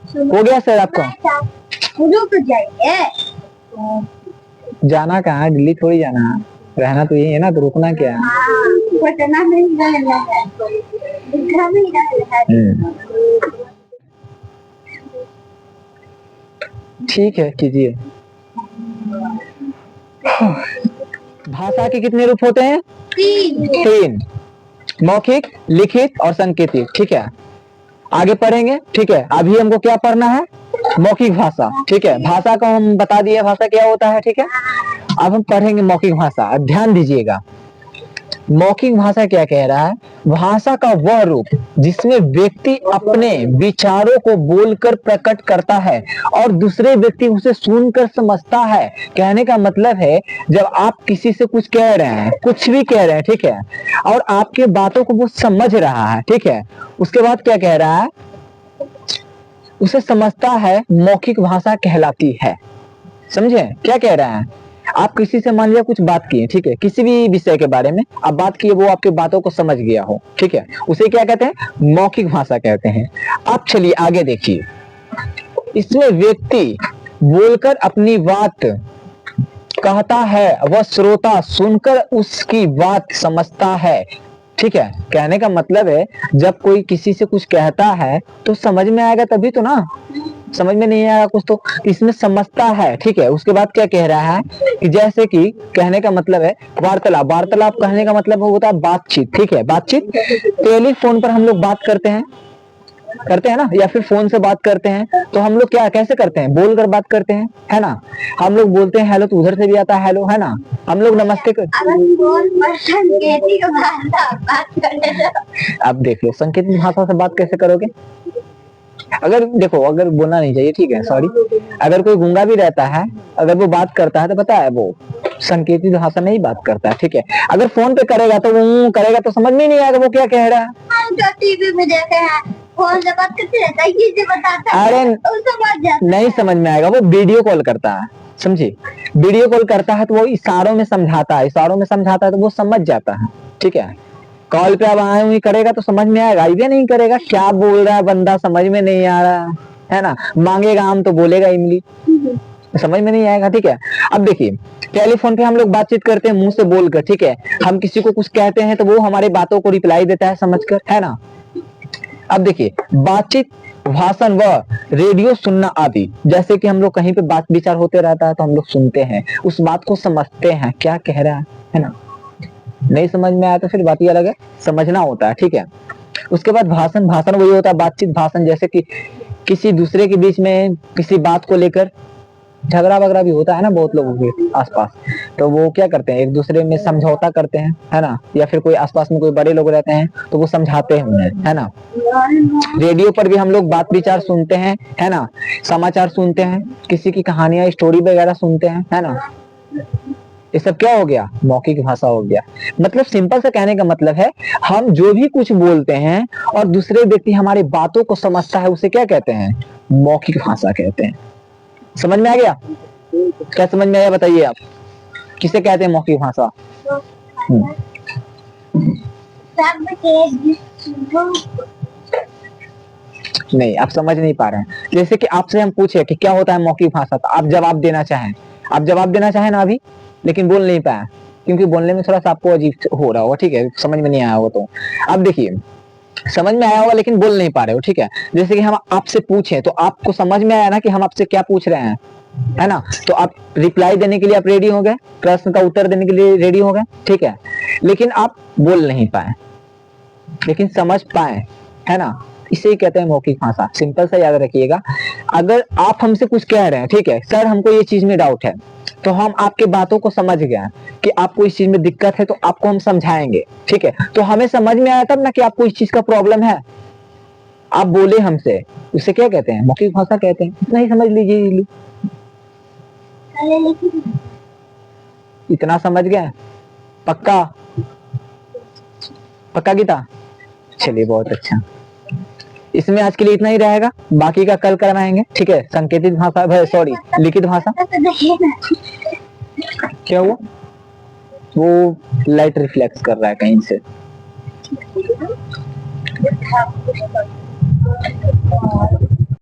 हो गया सर आपका? रुक जाइए। जाना कहाँ है? दिल्ली थोड़ी जाना है, रहना तो यही है ना, तो रुकना क्या है? पटना में ही रहना है, दिल्ली में ही रहना है। ठीक है, कीजिए। भाषा के कितने रूप होते हैं? तीन। मौखिक, लिखित और संकेतिक। ठीक है, आगे पढ़ेंगे। ठीक है, अभी हमको क्या पढ़ना है? मौखिक भाषा। ठीक है, भाषा को हम बता दिए भाषा क्या होता है। ठीक है, अब हम पढ़ेंगे मौखिक भाषा। ध्यान दीजिएगा, मौखिक भाषा क्या कह रहा है? भाषा का वह रूप जिसमें व्यक्ति अपने विचारों को बोलकर प्रकट करता है और दूसरे व्यक्ति उसे सुनकर समझता है। कहने का मतलब है, जब आप किसी से कुछ कह रहे हैं, कुछ भी कह रहे हैं, ठीक है, और आपके बातों को वो समझ रहा है, ठीक है, उसके बाद क्या कह रहा है? उसे समझता है, मौखिक भाषा कहलाती है। समझे क्या कह रहा है? आप किसी से मान लिया कुछ बात किए, ठीक है, किसी भी विषय के बारे में आप बात किए, वो आपके बातों को समझ गया हो, ठीक है, उसे क्या कहते हैं? मौखिक भाषा कहते हैं। अब चलिए आगे देखिए, इसमें व्यक्ति बोलकर अपनी बात कहता है, वह श्रोता सुनकर उसकी बात समझता है। ठीक है, कहने का मतलब है, जब कोई किसी से कुछ कहता है तो समझ में आएगा तभी तो ना, समझ में नहीं आया कुछ तो इसमें समझता है। ठीक है, उसके बाद क्या कह रहा है कि जैसे कि कहने का मतलब है वार्तालाप। वार्तालाप कहने का मतलब होता है बातचीत। ठीक है, बातचीत। टेलीफोन पर हम लोग बात करते हैं ना, या फिर फोन से बात करते हैं, तो हम लोग क्या कैसे करते हैं? बोलकर बात करते हैं, है ना। हम लोग बोलते हैं हेलो, तो उधर से भी आता है हेलो, है ना। हम लोग नमस्ते अब देख लो, संकेतिक भाषा से बात कैसे करोगे? अगर देखो, अगर बोलना नहीं चाहिए, ठीक है, सॉरी। अगर कोई गूंगा भी रहता है, अगर वो बात करता है तो पता है वो संकेतित भाषा में ही बात करता है। ठीक है, अगर फोन पे करेगा तो वो करेगा तो समझ में नहीं आएगा वो क्या कह रहा है। हम तो टीवी में देखे हैं, फोन से बात करते रहता है, किसी बताता है, अरे नहीं समझ में आएगा, वो वीडियो कॉल करता है, समझे। वीडियो कॉल करता है तो वो इशारों में समझाता है, इशारों में समझाता है तो वो समझ जाता है। ठीक है, कॉल पे अब आए हुई करेगा तो समझ में आएगा, ये नहीं करेगा क्या बोल रहा है बंदा, समझ में नहीं आ रहा है ना। मांगेगा आम तो बोलेगा इमली, समझ में नहीं आएगा। ठीक है, अब देखिए, टेलीफोन पे हम लोग बातचीत करते हैं मुंह से बोलकर, ठीक है, हम किसी को कुछ कहते हैं तो वो हमारी बातों को रिप्लाई देता है समझकर, है ना। अब देखिए, बातचीत, भाषण व रेडियो सुनना आदि, जैसे कि हम लोग कहीं पे बात विचार होते रहता है तो हम लोग सुनते हैं, उस बात को समझते हैं क्या कह रहा है ना। नहीं समझ में आया तो फिर बात ही अलग है, समझना होता है। ठीक है, उसके बाद भाषण। भाषण वही होता है बातचीत, भाषण, जैसे कि किसी दूसरे के बीच में किसी बात को लेकर झगड़ा वगड़ा भी होता है ना बहुत लोगों के आसपास, तो वो क्या करते हैं, एक दूसरे में समझौता करते हैं, है ना, या फिर कोई आसपास में कोई बड़े लोग रहते हैं तो वो समझाते हैं उन्हें, है ना। रेडियो पर भी हम लोग बात विचार सुनते हैं, है ना, समाचार सुनते हैं, किसी की कहानियां स्टोरी वगैरह सुनते हैं, है ना। ये सब क्या हो गया? मौखिक भाषा हो गया। मतलब सिंपल से कहने का मतलब है, हम जो भी कुछ बोलते हैं और दूसरे व्यक्ति हमारी बातों को समझता है, उसे क्या कहते हैं? मौखिक भाषा कहते हैं। समझ में आ गया? क्या समझ में आया बताइए आप? किसे कहते हैं मौखिक भाषा? नहीं, आप समझ नहीं पा रहे हैं। जैसे कि आपसे हम पूछे कि क्या होता है मौखिक भाषा, तो आप जवाब देना चाहें, ना अभी, लेकिन बोल नहीं पाए क्योंकि बोलने में थोड़ा सा आपको अजीब हो रहा होगा। ठीक है, समझ में नहीं आया होगा। तो अब देखिए, समझ में आया होगा लेकिन बोल नहीं पा रहे हो। ठीक है, जैसे कि हम आपसे पूछे तो आपको समझ में आया ना कि हम आपसे क्या पूछ रहे हैं, है ना। तो आप रिप्लाई देने के लिए आप रेडी हो गए, प्रश्न का उत्तर देने के लिए रेडी हो गए, ठीक है, लेकिन आप बोल नहीं पाए, लेकिन समझ पाए, है ना। इसे ही कहते हैं मौखिक भाषा। सिंपल सा याद रखिएगा, अगर आप हमसे कुछ कह रहे हैं, ठीक है, सर हमको ये चीज में डाउट है, तो हम आपके बातों को समझ गए कि आपको इस चीज में दिक्कत है, तो आपको हम समझाएंगे, ठीक है। तो हमें समझ में आया तब ना कि आपको इस चीज का प्रॉब्लम है, आप बोले हमसे, उसे क्या कहते हैं? मौखिक भाषा कहते हैं। इतना ही समझ लीजिए, इतना समझ गए? पक्का? पक्का गीता? चलिए बहुत अच्छा, इसमें आज के लिए इतना ही रहेगा, बाकी का कल करवाएंगे, ठीक है। संकेतित भाषा, सॉरी, लिखित भाषा। क्या हुआ? वो लाइट रिफ्लेक्स कर रहा है कहीं से।